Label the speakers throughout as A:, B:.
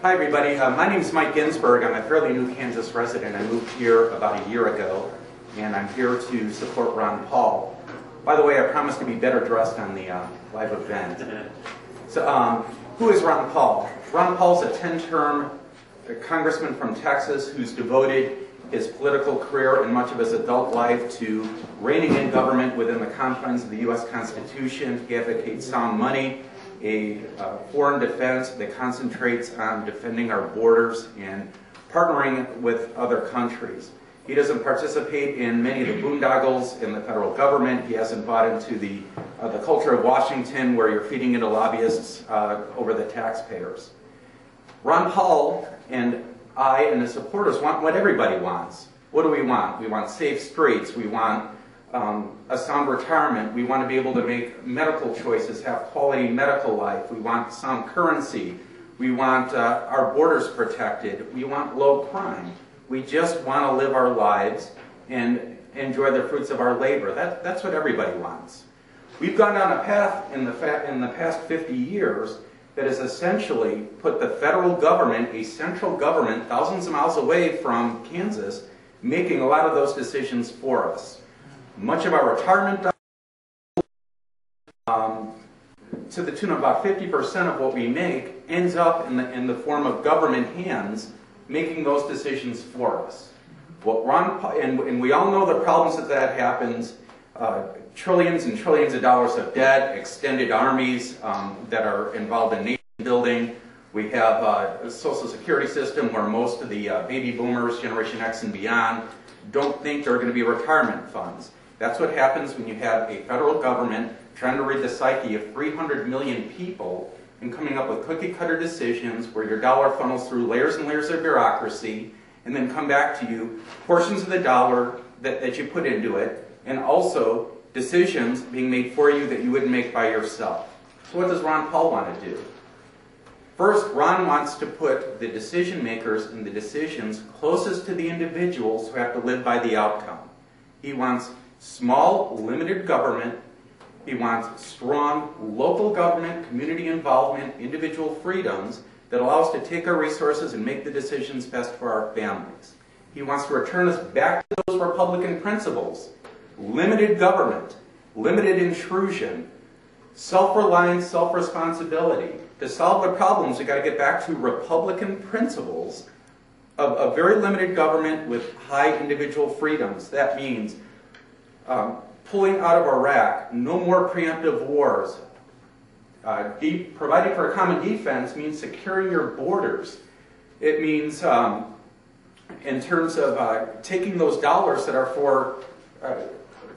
A: Hi everybody, my name is Mike Ginsberg. I'm a fairly new Kansas resident. I moved here about a year ago, and I'm here to support Ron Paul. By the way, I promised to be better dressed on the live event. So, who is Ron Paul? Ron Paul's a 10-term congressman from Texas who's devoted his political career and much of his adult life to reigning in government within the confines of the U.S. Constitution. He advocates sound money, a foreign defense that concentrates on defending our borders and partnering with other countries. He doesn't participate in many of the boondoggles in the federal government. He hasn't bought into the culture of Washington where you're feeding into lobbyists over the taxpayers. Ron Paul and I and the supporters want what everybody wants. What do we want? We want safe streets. We want a sound retirement. We want to be able to make medical choices, have quality medical life. We want sound currency. We want our borders protected. We want low crime. We just want to live our lives and enjoy the fruits of our labor. That's what everybody wants. We've gone down a path in the past 50 years that has essentially put the federal government, a central government, thousands of miles away from Kansas, making a lot of those decisions for us. Much of our retirement to the tune of about 50% of what we make ends up in the form of government hands making those decisions for us. What and we all know the problems that happens. Trillions and trillions of dollars of debt, extended armies that are involved in nation building. We have a social security system where most of the baby boomers, Generation X and beyond, don't think there are going to be retirement funds. That's what happens when you have a federal government trying to read the psyche of 300 million people and coming up with cookie-cutter decisions where your dollar funnels through layers and layers of bureaucracy and then come back to you portions of the dollar that you put into it, and also decisions being made for you that you wouldn't make by yourself. So what does Ron Paul want to do? First, Ron wants to put the decision makers and the decisions closest to the individuals who have to live by the outcome. He wants small, limited government. He wants strong local government, community involvement, individual freedoms that allow us to take our resources and make the decisions best for our families. He wants to return us back to those Republican principles. Limited government, limited intrusion, self-reliance, self-responsibility. To solve the problems, we've got to get back to Republican principles of a very limited government with high individual freedoms. That means pulling out of Iraq, no more preemptive wars. Providing for a common defense means securing your borders. It means, in terms of taking those dollars that are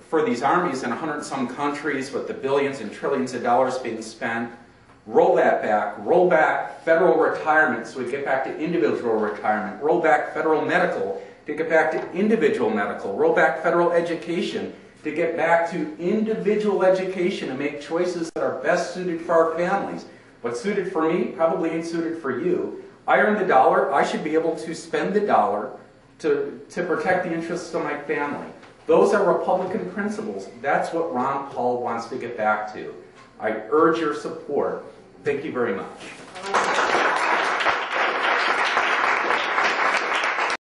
A: for these armies in 100-some countries with the billions and trillions of dollars being spent, roll that back, roll back federal retirement so we get back to individual retirement, roll back federal medical to get back to individual medical, roll back federal education to get back to individual education and make choices that are best suited for our families. What's suited for me probably ain't suited for you. I earn the dollar, I should be able to spend the dollar to protect the interests of my family. Those are Republican principles. That's what Ron Paul wants to get back to. I urge your support. Thank you very much.